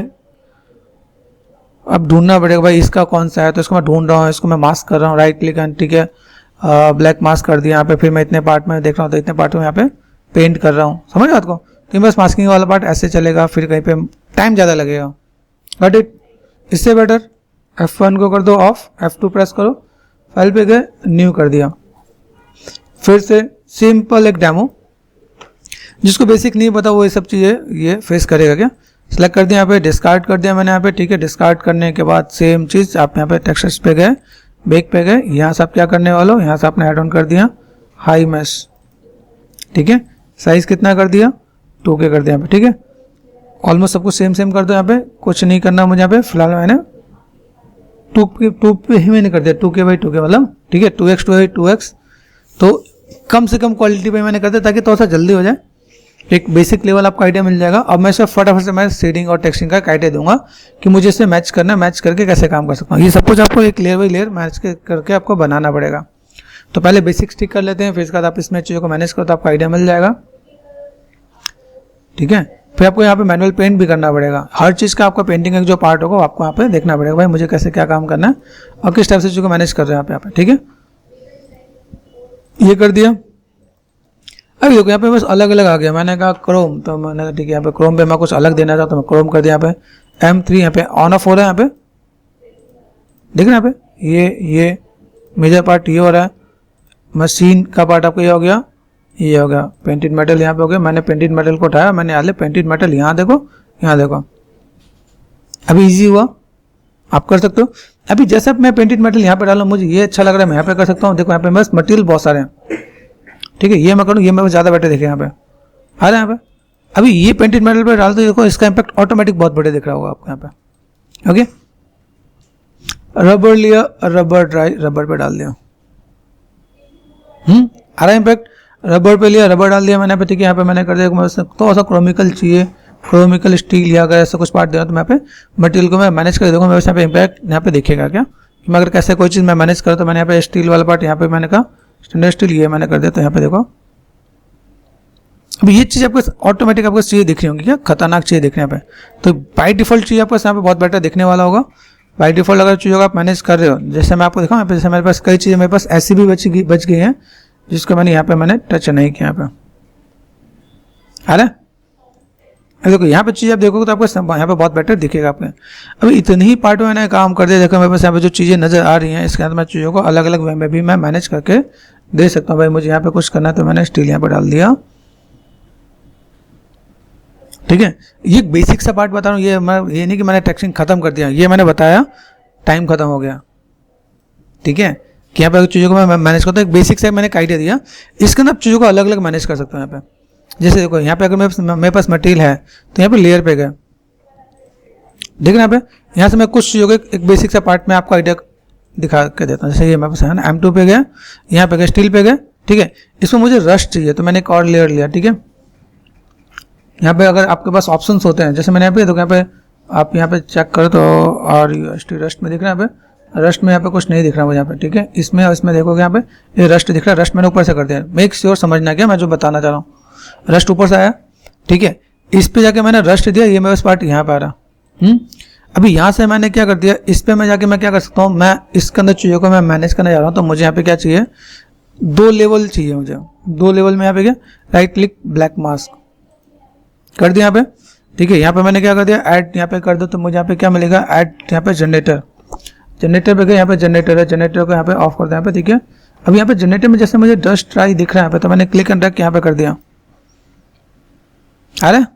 अब ढूंढना पड़ेगा भाई इसका कौन सा है, तो इसको मैं ढूंढ रहा हूँ, इसको मैं मास्क कर रहा हूँ, राइट क्लिक, ठीक है, ब्लैक मास्क कर दिया यहाँ पे। फिर मैं इतने पार्ट में देख रहा हूँ, तो इतने पार्ट में यहाँ पे पेंट कर रहा हूँ, समझ बात को। तो बस मास्किंग वाला पार्ट ऐसे चलेगा, फिर कहीं पे टाइम ज़्यादा लगेगा, बट इससे बेटर F1 को कर दो ऑफ, F2 प्रेस करो, फाइल पे गए, न्यू कर दिया। फिर से सिंपल एक डेमो, जिसको बेसिक नहीं पता वो ये सब चीज़ें ये फेस करेगा। क्या सेलेक्ट कर दिया, यहाँ पे डिस्कार्ड कर दिया मैंने यहाँ पे, ठीक है। डिस्कार्ड करने के बाद सेम चीज़ आप यहाँ पे टेक्सचर्स पे गए, बेक पे गए, यहाँ से आप क्या करने वाले हो, यहाँ से आपने ऐड ऑन कर दिया हाई मैश, ठीक है। साइज़ कितना कर दिया, 2K कर दिया यहाँ पे, ठीक है। ऑलमोस्ट सबको सेम कर दो, यहाँ पे कुछ नहीं करना मुझे। यहाँ पे फिलहाल मैंने 2 पे ही मैंने कर दिया, 2K/2K मतलब, ठीक है, 2x/2x। तो कम से कम क्वालिटी पे मैंने कर दिया ताकि थोड़ा सा जल्दी हो जाए, एक बेसिक लेवल आपको आइडिया मिल जाएगा। अब मैं इसे फटाफट से मैं शेडिंग और टेक्सचरिंग का आइडिया दूंगा कि मुझे इसे मैच करना, मैच करके कैसे काम कर सकता हूँ। ये सब कुछ आपको एक लेयर बाई लेयर मैच करके आपको बनाना पड़ेगा। तो पहले बेसिक्स ठीक कर लेते हैं, फिर इसके बाद आप इसमें चीज़ों को मैनेज करो तो आपको आइडिया मिल जाएगा, ठीक है। फिर आपको यहाँ पे मैनुअल पेंट भी करना पड़ेगा। हर चीज़ का आपका पेंटिंग का जो पार्ट होगा आपको यहाँ पे देखना पड़ेगा, भाई मुझे कैसे क्या काम करना है और किस टाइप से चीज़ों को मैनेज कर रहे हैं यहाँ पे, ठीक है। ये कर दिया। अभी देखो यहाँ पे बस अलग अलग आ गया, मैंने कहा क्रोम, तो मैंने कहा ठीक है, यहाँ पे क्रोम पे मैं कुछ अलग देना चाहता हूँ, मैं क्रोम कर दिया। यहाँ पे M3 यहाँ पे ऑन ऑफ हो रहा है, यहाँ पे देख रहे हैं, यहाँ पे ये मेजर पार्ट ये हो रहा है, मशीन का पार्ट आपको ये हो गया, ये हो गया, पेंटेड मेटल यहाँ पे हो गया। मैंने पेंटेड मेटल को उठाया, मैंने आले पेंटेड मेटल यहाँ देखो, यहाँ देखो, अभी इजी हुआ, आप कर सकते हो। अभी जैसे मैं पेंटेड मेटल यहाँ पे डालू, मुझे ये अच्छा लग रहा है, मैं यहाँ पे कर सकता हूँ। देखो यहाँ पे बस मटेरियल बहुत सारे हैं, ठीक है, ये मैं करूँ, ये मैं ज़्यादा बेटर देखे यहाँ पे आ रहा है। यहाँ पे अभी ये पेंटेड मेटल पे डाल दो, देखो इसका इम्पैक्ट ऑटोमेटिक बहुत बड़े दिख रहा होगा आपको यहाँ पे, ओके। रबर लिया, रबर ड्राई, रबर पे डाल दिया, आ रहा है इम्पैक्ट। रबर पे लिया, रबर डाल दिया मैंने यहाँ पे, ठीक है। यहाँ पे मैंने कर दिया, मैं थोड़ा सा क्रोमिकल चाहिए, क्रोमिकल स्टील या अगर ऐसा कुछ पार्ट देना तो मैं यहाँ पे मटेरियल को मैं मैनेज कर दूँगा। मैं यहाँ पे इम्पैक्ट यहाँ पे दिखेगा क्या, कि मैं अगर कैसे कोई चीज़ मैं मैनेज करूँ, तो मैंने यहाँ पे स्टील वाला पार्ट यहाँ पे मैंने कहा स्टेनलेस स्टील, ये मैंने कर दिया। तो यहाँ पे देखो अभी ये चीज़ आपको ऑटोमेटिक आपको चीज़ें दिख रही होंगी, क्या खतरनाक चीज़ें दिख रही है यहाँ पे। तो बाई डिफॉल्ट चीज़ आपको यहाँ पे बहुत बेटर दिखने वाला होगा। बाई डिफॉल्ट अगर चीज़ों को आप मैनेज कर रहे हो, जैसे मैं आपको दिखाऊँ यहाँ पे, जैसे मेरे पास कई चीज़ें मेरे पास ऐसी भी बच गई हैं जिसको मैंने यहाँ पे मैंने टच नहीं किया। यहाँ पे आ रहा है, देखो यहाँ पे चीज़ आप देखोगे तो आपको यहाँ पे बहुत बेटर दिखेगा आपने। अभी इतने ही पार्ट में मैंने काम कर दिया। देखो मेरे पास यहाँ पे जो चीज़ें नज़र आ रही हैं, इसके अंदर मैं चीज़ों को अलग अलग वे में भी मैं मैनेज करके दे सकता हूँ। भाई मुझे यहाँ पे कुछ करना है तो मैंने स्टील यहाँ पे डाल दिया, ठीक है। ये बेसिक सा पार्ट बता रहा हूँ, ये नहीं कि मैंने टेक्सचरिंग खत्म कर दिया, ये मैंने बताया टाइम खत्म हो गया, ठीक है। कि यहाँ पे चीज़ों को मैं मैनेज करता हूँ, एक बेसिक से मैंने एक आइडिया दिया। इसके अंदर चीज़ों को अलग अलग मैनेज कर सकता हूँ। यहाँ पे जैसे देखो यहाँ पे अगर मेरे पास मटेरियल है तो यहाँ पे लेयर पे गए, देख रहे हैं यहाँ से मैं कुछ चीज़ों को एक बेसिक सा पार्ट में आपको आइडिया दिखा के देता हूँ। जैसे ये मेरे पास है ना, M2 पे गए, यहाँ पे गए स्टील पे गए, ठीक है। इसमें मुझे रस्ट चाहिए तो मैंने एक और लेयर लिया, ठीक है। यहाँ पे अगर आपके पास ऑप्शंस होते हैं, जैसे मैंने यहाँ पे तो यहाँ पे आप यहाँ पे चेक करो तो और रस्ट में दिख रहा है, यहाँ पे रस्ट में यहाँ पे कुछ नहीं दिख रहा मुझे यहाँ पे, ठीक है। इसमें और इसमें देखोगे यहाँ पे ये रस्ट दिख रहा है, रस्ट मैंने ऊपर से कर दिया। मेक श्योर समझना क्या मैं जो बताना चाह रहा हूँ, रस्ट ऊपर से आया, ठीक है। इस पे जाके मैंने रस्ट दिया, ये मेरे पास पार्ट यहाँ पे आ रहा, अभी यहाँ से मैंने क्या कर दिया, इस पे मैं जाके मैं क्या कर सकता हूँ, मैं इसके अंदर चीज़ों को मैं मैनेज करने जा रहा हूँ। तो मुझे यहाँ पे क्या चाहिए, 2 लेवल चाहिए मुझे। 2 लेवल में यहाँ पे क्या, राइट क्लिक ब्लैक मास्क कर दिया यहाँ पे, ठीक है। यहाँ पे मैंने क्या कर दिया, ऐड यहाँ पे कर दो, तो मुझे यहाँ पे क्या मिलेगा, ऐड यहाँ पे जनरेटर पे गए, यहाँ पे जनरेटर है, जनरेटर को यहाँ पे ऑफ कर दिया यहाँ पे, ठीक है। अब यहाँ पे जनरेटर में जैसे मुझे डस्ट ट्राई दिख रहा है यहाँ पे, तो मैंने क्लिक एंड ड्रैग यहाँ पे कर दिया, आ रहा है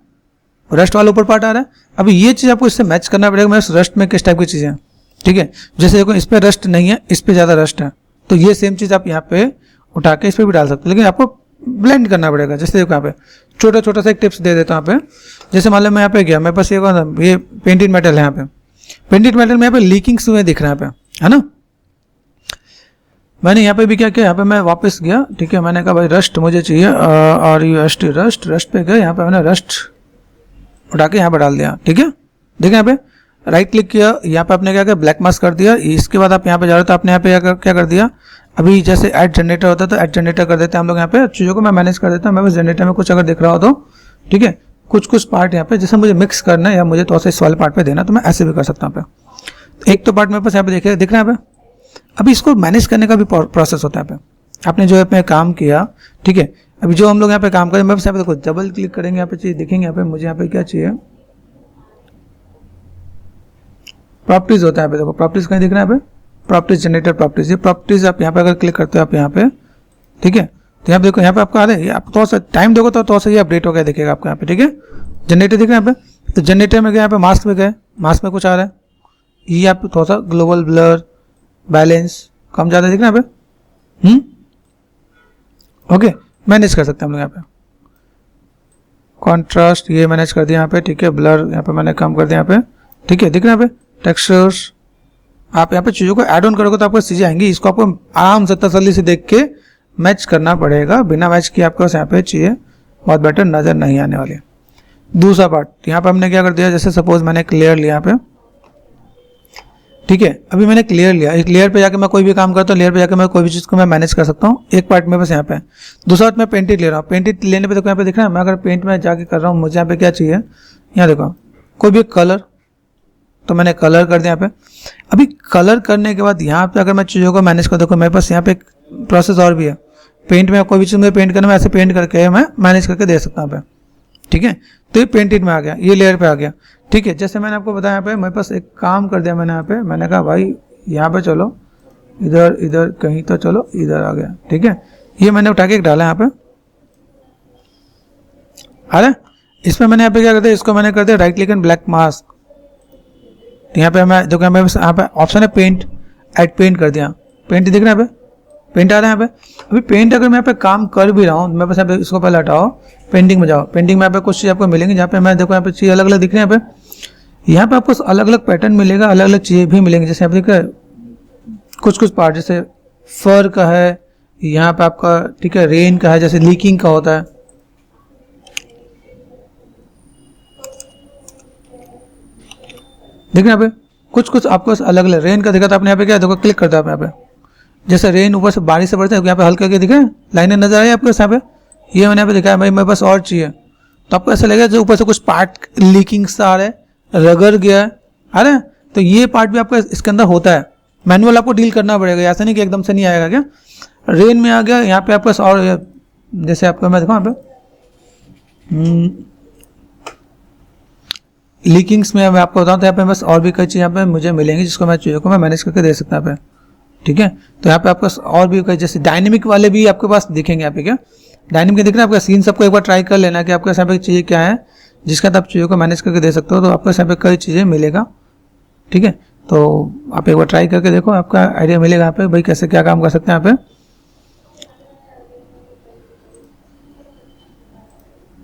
रस्ट वाला ऊपर पार्ट आ रहा है। अभी ये चीज़ आपको इससे मैच करना पड़ेगा, मेरे रस्ट में किस टाइप की चीज़ें हैं, ठीक है। जैसे देखो इस पर रस्ट नहीं है, इस पर ज़्यादा रस्ट है, तो ये सेम चीज़ आप यहाँ पे उठा के इस पर भी डाल सकते हो, लेकिन आपको ब्लेंड करना पड़ेगा। जैसे देखो यहाँ पे छोटा छोटा सा एक टिप्स दे देता हूँ यहाँ पे। जैसे मान लो मैं यहाँ पे गया, मेरे पास ये पेंटेड मेटल है यहाँ पे, पेंटेड मेटल में यहाँ पे लीकिंग्स हुए दिख रहा है यहाँ पे, है ना। मैंने यहाँ पे भी क्या किया, यहाँ पे मैं वापस गया, ठीक है। मैंने कहा भाई रस्ट मुझे चाहिए, और यू एस टी रस्ट पे गया, यहाँ पे मैंने रस्ट उठा के यहाँ पे डाल दिया, ठीक है। देखिए यहाँ पे राइट क्लिक किया, यहाँ पे आपने क्या किया, ब्लैक मास्क कर दिया। इसके बाद आप यहाँ पे जा रहे हो तो आपने यहाँ पे क्या कर दिया, अभी जैसे ऐड जनरेटर होता है तो ऐड जनरेटर कर देते हैं हम लोग। यहाँ पे चीज़ों को मैं मैनेज कर देता हूँ। मैं बस जनरेटर में कुछ अगर दिख रहा हो तो, ठीक है, कुछ पार्ट यहाँ पे जैसे मुझे मिक्स करना है या मुझे तो इस वाले पार्ट पे देना, तो मैं ऐसे भी कर सकता हूँ। यहाँ पे एक तो पार्ट मेरे पास यहाँ पे दिख रहा है यहाँ पे। अभी इसको मैनेज करने का भी प्रोसेस होता है यहाँ पे। आपने जो है काम किया, ठीक है। अभी जो हम लोग यहाँ पे काम करें, मैं बस यहाँ पे देखो डबल क्लिक करेंगे, यहाँ पे चीज देखेंगे, यहाँ पे मुझे यहाँ पे क्या चाहिए, प्रॉपर्टीज होता है यहाँ पे। देखो प्रॉपर्टीज कहीं दिख रहा है यहाँ पे, प्रॉपर्टीज जनरेटर प्रॉपर्टीज, ये प्रॉपर्टीज आप यहाँ पे अगर क्लिक करते हो आप यहाँ पे, ठीक है। तो यहाँ पे देखो यहाँ पे आपको आ रहा है, आप थोड़ा सा टाइम देखो तो थोड़ा सा ये अपडेट हो गया दिखेगा आपको यहाँ पे, ठीक है। जनरेटर दिख रहा है यहाँ पे, तो जनरेटर में गए, यहाँ पे मास्क में गए, मास्क में कुछ आ रहा है, ये आप थोड़ा सा ग्लोबल ब्लर बैलेंस कम ज़्यादा दिख रहा है यहाँ पे, ओके। मैनेज कर सकते हैं हम लोग यहाँ पे, कॉन्ट्रास्ट ये मैनेज कर दिया यहाँ पे, ठीक है। ब्लर यहाँ पे मैंने कम कर दिया यहाँ पे, ठीक है। दिख रहा है यहाँ पे टेक्सचर्स, आप यहाँ पे चीज़ों को ऐड ऑन करोगे तो आपको चीज़ें आएंगी। इसको आपको आराम से तसल्ली से देख के मैच करना पड़ेगा, बिना मैच किए आपको यहाँ पे चीज़ें बहुत बेटर नज़र नहीं आने वाली। दूसरा पार्ट यहाँ पे हमने क्या कर दिया, जैसे सपोज मैंने एक लेयर लिया यहाँ पे, ठीक है। अभी मैंने एक लेयर लिया, एक लेयर पे जाके मैं कोई भी काम करता हूँ, लेयर पे जाके मैं कोई भी चीज़ को मैं मैनेज कर सकता हूँ। एक पार्ट में बस यहाँ पे, दूसरा पार्ट मैं पेंटेड ले रहा हूँ। पेंटेड लेने पे देखो यहाँ पे दिख रहा है, मैं अगर पेंट में जाके कर रहा हूँ, मुझे यहाँ पे क्या चाहिए, यहाँ देखो कोई भी कलर, तो मैंने कलर कर दिया यहाँ पे। अभी कलर करने के बाद यहाँ पे अगर मैं चीज़ों को मैनेज कर, देखो मेरे पास यहाँ पे एक प्रोसेस और भी है। पेंट में कोई भी चीज़ में पेंट करना, मैं ऐसे पेंट करके मैं मैनेज करके दे सकता हूँ यहाँ पे, ठीक है। तो ये पेंटेड में आ गया, ये लेयर पे आ गया, ठीक है। जैसे मैंने आपको बताया यहाँ पे मेरे पास एक काम कर दिया मैंने यहाँ पे, मैंने कहा भाई यहाँ पे चलो, इधर इधर कहीं तो चलो, इधर आ गया, ठीक है। ये मैंने उठा के एक डाला यहाँ पे, आ रहा है। इसमें मैंने यहाँ पे क्या कर दिया, इसको मैंने कर दिया right click and black mask. यहाँ पे मैं देखो यहाँ पे ऑप्शन है पेंट, ऐड पेंट कर दिया, पेंट दिख रहा है यहाँ पे, पेंट आ रहा है यहाँ पे। अभी पेंट अगर मैं यहाँ पे काम कर भी रहा हूँ, मैं बस यहाँ पे इसको पहले हटाओ, पेंटिंग में जाओ, पेंटिंग में यहाँ पे कुछ चीज़ आपको मिलेंगी, जहाँ पे मैं देखो यहाँ पे चीज़ अलग अलग दिख रही है। यहाँ पे आपको अलग अलग पैटर्न मिलेगा, अलग अलग चीज़ें भी मिलेंगी। जैसे यहाँ पे देखो कुछ पार्ट जैसे फर का है, यहाँ पे आपका, ठीक है, रेन का है, जैसे लीकिंग का होता है, देखिए यहाँ पे कुछ आपको अलग अलग रेन का दिखा था। आपने यहाँ पे क्या देखो क्लिक करता है यहाँ पे, जैसे रेन ऊपर से बारिश से पड़ता है, यहाँ पे हल्के हल्के दिख रहे हैं, लाइनें नजर आ रही है आपको यहाँ पे। ये मैंने यहाँ पे दिखाया भाई मेरे पास और चाहिए, तो आपको ऐसा लगेगा जो ऊपर से कुछ पार्ट लीकिंग सा आ रहा है, रगड़ गया है, आ रहा है। तो ये पार्ट भी आपका इसके अंदर होता है, मैनुअल आपको डील करना पड़ेगा, ऐसा नहीं कि एकदम से नहीं आएगा। क्या रेन में आ गया यहाँ पे आपका, और जैसे आपको मैं देखो यहाँ पे लीकिंग्स में मैं आपको बताऊँ तो यहाँ पे बस और भी कई चीज़ यहाँ पे मुझे मिलेंगी, जिसको मैं चीज़ों को मैं मैनेज करके दे सकता हूँ यहाँ पे, ठीक है। तो यहाँ पे आपको और भी कई जैसे डायनेमिक वाले भी आपके पास दिखेंगे। यहाँ पे क्या डायनेमिक दिख रहा है आपका सीन, सबको एक बार ट्राई कर लेना कि आपके यहाँ पे चीज़ें क्या है जिसका आप चीज़ों को मैनेज करके दे सकते हो। तो आपको यहाँ पे कई चीज़ें मिलेगा, ठीक है। तो आप एक बार ट्राई करके देखो, आपका आइडिया मिलेगा यहाँ पे भाई कैसे क्या काम कर सकते हैं यहाँ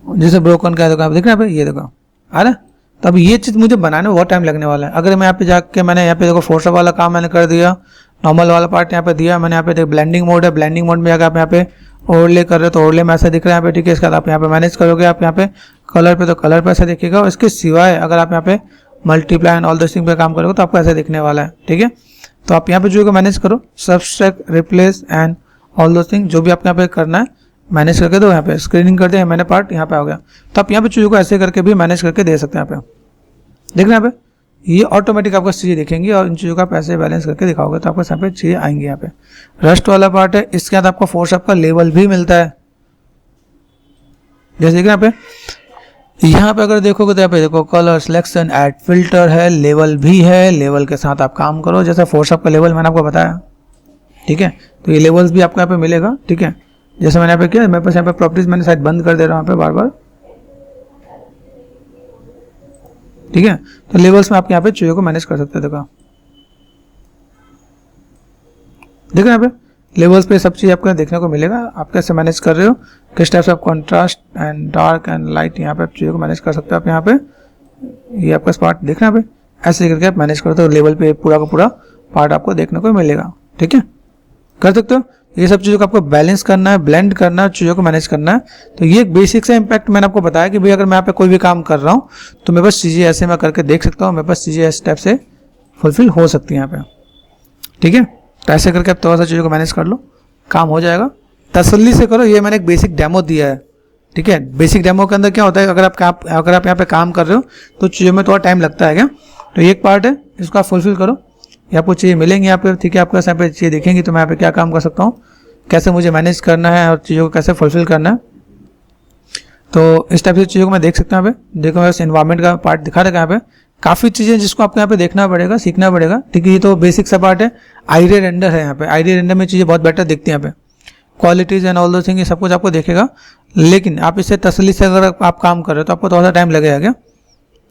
पे। जैसे ब्रोकन का देखो आप देख रहे हैं यहाँ पे, ये देखो आ रहा है। तो अब ये चीज़ मुझे बनाने में बहुत टाइम लगने वाला है। अगर मैं यहाँ पे जाके मैंने यहाँ पे देखो फोटो वाला काम मैंने कर दिया, नॉर्मल वाला पार्ट यहाँ पे दिया मैंने, यहाँ पे देखो ब्लेंडिंग मोड है, ब्लेंडिंग मोड में जाकर आप यहाँ पे ओवरले कर रहे हो तो ओवरले में ऐसा दिख रहा है यहाँ पे, ठीक है। इसके बाद आप यहाँ पे मैनेज करोगे, आप यहाँ पे कलर पे तो कलर पे ऐसा दिखेगा। और इसके सिवाय अगर आप यहाँ पे multiply and all this thing पे काम करोगे तो आपको ऐसा दिखने वाला है, ठीक है। तो आप यहाँ पे जो मैनेज करो, subtract, replace and all those thing, जो भी आपको यहाँ पे करना है मैनेज करके दो। यहाँ पे स्क्रीनिंग कर दिया मैंने, पार्ट यहाँ पे आ गया। तो आप यहाँ पे चीज़ों को ऐसे करके भी मैनेज करके दे सकते हैं। यहाँ पे देख रहे हैं यहाँ पे ये ऑटोमेटिक आपको चीज़ें दिखेंगी और इन चीज़ों का पैसे बैलेंस करके दिखाओगे तो आपको यहाँ पे चीज़ें आएंगी। यहाँ पे रस्ट वाला पार्ट है, इसके बाद आपको फोर्स का लेवल भी मिलता है। जैसे कि यहाँ पे अगर देखोगे तो यहाँ पे देखो कलर सिलेक्शन, ऐड फिल्टर है, लेवल भी है, लेवल के साथ आप काम करो। जैसे फोर्स का लेवल मैंने आपको बताया, ठीक है, तो ये लेवल्स भी आपको यहाँ पे मिलेगा, ठीक है। जैसे मैंने यहाँ पे किया, मेरे पास यहाँ पे प्रॉपर्टीज मैंने शायद बंद कर दे रहा हूँ यहाँ पे बार बार, ठीक है। तो लेवल्स में आप यहाँ पे चीज़ों को मैनेज कर सकते हो। देखो यहाँ पे लेवल्स पे सब चीज़ आपको देखने को मिलेगा, आप कैसे मैनेज कर रहे हो, किस टाइप से आप contrast and dark and light यहाँ पे आप चीज़ों को मैनेज कर सकते हो। आप यहाँ पे ये आपका पार्ट देखना पे ऐसे करके आप मैनेज करते हो, लेवल पे पूरा का पूरा पार्ट आपको देखने को मिलेगा, ठीक है, कर सकते हो। ये सब चीज़ों को आपको बैलेंस करना है, ब्लेंड करना है, चीज़ों को मैनेज करना है। तो ये एक बेसिक सा इम्पैक्ट मैंने आपको बताया कि भाई अगर मैं यहाँ पे कोई भी काम कर रहा हूँ तो मेरे पास चीज़ें ऐसे मैं करके देख सकता हूँ, मेरे पास चीज़ें इस टाइप से फुलफिल हो सकती हैं यहाँ पे, ठीक है। तो ऐसे करके आप थोड़ा सा चीज़ों को मैनेज कर लो, काम हो जाएगा। तसल्ली से करो, ये मैंने एक बेसिक डेमो दिया है, ठीक है। बेसिक डेमो के अंदर क्या होता है, अगर आप यहाँ पे काम कर रहे हो तो चीज़ों में थोड़ा टाइम लगता है क्या, तो ये एक पार्ट है, इसको आप फुलफिल करो, ये आपको चीज़ें मिलेंगी यहाँ पे, ठीक है। आपको यहाँ पे चीज़ें दिखेंगी तो मैं यहाँ पे क्या काम कर सकता हूँ, कैसे मुझे मैनेज करना है और चीज़ों को कैसे फुलफिल करना है। तो इस टाइप से चीज़ों को मैं देख सकता हूँ। यहाँ पे देखो मैं एनवायरमेंट का पार्ट दिखा रखा है, यहाँ पे काफ़ी चीज़ें जिसको आपको यहाँ पे देखना पड़ेगा, सीखना पड़ेगा, ठीक है। ये तो बेसिक सा पार्ट है। आईडी रेंडर है, यहाँ पे आईडी रेंडर में चीज़ें बहुत बेटर दिखती हैं, यहाँ पे क्वालिटीज़ एंड ऑल दो थिंग, ये सब कुछ आपको देखेगा। लेकिन आप इससे तसल्ली से अगर आप काम कर रहे हो तो आपको थोड़ा सा टाइम लगेगा क्या,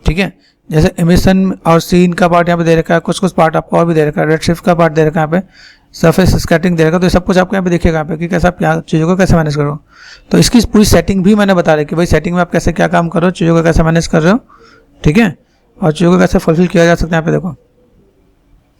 ठीक है। जैसे एमिशन और सीन का पार्ट यहाँ पे दे रखा है, कुछ पार्ट आपको और भी दे रखा है, रेड शिफ्ट का पार्ट दे रखा है यहाँ पे, सरफेस स्कैटरिंग दे रखा है। तो ये सब कुछ आपको यहाँ पे दिखेगा यहाँ पे कि कैसे आप क्या चीज़ों को कैसे मैनेज करो। तो इसकी पूरी सेटिंग भी मैंने बता रही कि भाई सेटिंग में आप कैसे क्या काम कर रहे हो, चीज़ों को कैसे मैनेज कर रहे हो, ठीक है, और चीज़ों को कैसे फुलफिल किया जा सकता है। यहाँ पे देखो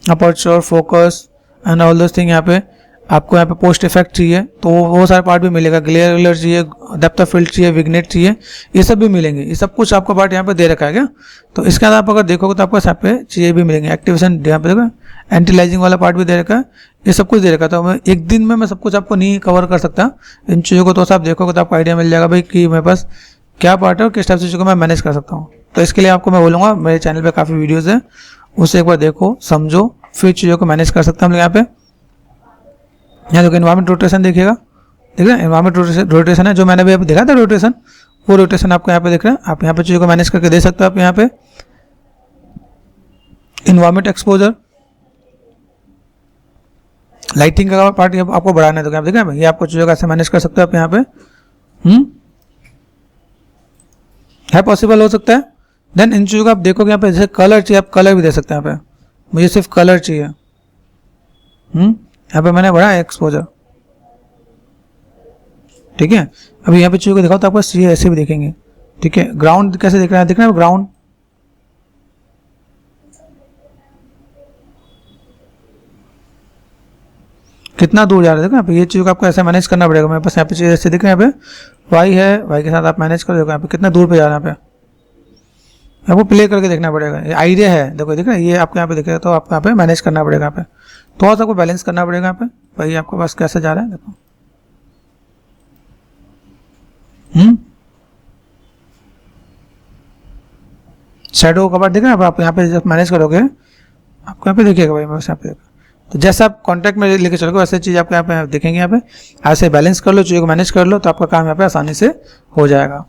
aperture, focus and all those thing. यहाँ पे आपको यहाँ पे पोस्ट इफेक्ट चाहिए तो वो सारे पार्ट भी मिलेगा, ग्लेयर चाहिए, डेप्थ ऑफ फील्ड चाहिए, विग्नेट चाहिए, ये सब भी मिलेंगे। ये सब कुछ आपको पार्ट यहाँ पे दे रखा है क्या। तो इसके बाद आप अगर देखोगे तो आपको यहाँ पे चीज़ें भी मिलेंगी, एक्टिवेशन यहाँ पे देखो, एंटीलाइजिंग वाला पार्ट भी दे रखा है, ये सब कुछ दे रखा है। तो मैं एक दिन में मैं सब कुछ आपको नहीं कवर कर सकता इन चीज़ों को, तो आप देखोगे तो आपको आइडिया मिल जाएगा भाई कि मेरे पास क्या पार्ट है और किस टाइप से चीज़ों को मैं मैनेज कर सकता हूँ। तो इसके लिए आपको मैं बोलूँगा मेरे चैनल पर काफ़ी वीडियोज़ है, उसे एक बार देखो, समझो, फिर चीज़ों को मैनेज कर सकते हैं हम लोग। यहाँ पे यहाँ देखो एनवायरमेंट रोटेशन देखिएगा, देख रहे हैं एनवायरमेंट रोटेशन है जो मैंने भी अभी देखा था रोटेशन, वो रोटेशन आपको यहाँ पे दिख रहा है। आप यहाँ पे चीज़ों को मैनेज करके दे सकते हो। आप यहाँ पे एनवायरमेंट एक्सपोजर, लाइटिंग का पार्ट आपको बढ़ाना है तो क्या आप देख रहे हैं, ये आपको चीज़ों को ऐसे मैनेज कर सकते हो आप यहाँ पे, है पॉसिबल हो सकता है। देन इन चीज़ों को आप देखोगे यहाँ पे, जैसे कलर चाहिए आप कलर भी दे सकते हैं। यहाँ पे मुझे सिर्फ कलर चाहिए, यहाँ पे मैंने बढ़ाया एक्सपोजर, ठीक है। अभी यहाँ पे चीज़ों को दिखाओ तो आपको चीज़ें ऐसे भी दिखेंगे, ठीक है। ग्राउंड कैसे दिख रहा है, दिख रहा है ग्राउंड, कितना दूर जा रहा है देखो यहाँ पे। ये चीज़ को आपको ऐसे मैनेज करना पड़ेगा। मेरे पास यहाँ पे चीज़ ऐसे दिख रहे हैं, यहाँ पे वाई है, वाई के साथ आप मैनेज कर देखो यहाँ पे कितना दूर पे जा रहा है। यहाँ पे आपको प्ले करके देखना पड़ेगा, ये आइडिया है देखो, दिख रहा है ये आपको यहाँ पे दिख रहा है, तो आपको यहाँ पे मैनेज करना पड़ेगा। यहाँ पे थोड़ा सा आपको बैलेंस करना पड़ेगा। यहाँ पे भाई आपको पास कैसे जा रहा है देखो, शैडो का पार्ट दिख रहा है। आप यहाँ पे जब मैनेज करोगे आपको यहाँ पे देखिएगा भाई, मैं यहाँ पे देखो, तो जैसे आप कॉन्टैक्ट में लेके चलोगे वैसे चीज़ आपको यहाँ पे दिखेंगे। यहाँ पे ऐसे बैलेंस कर लो, चीज़ों को मैनेज कर लो तो आपका काम यहाँ पे आसानी से हो जाएगा।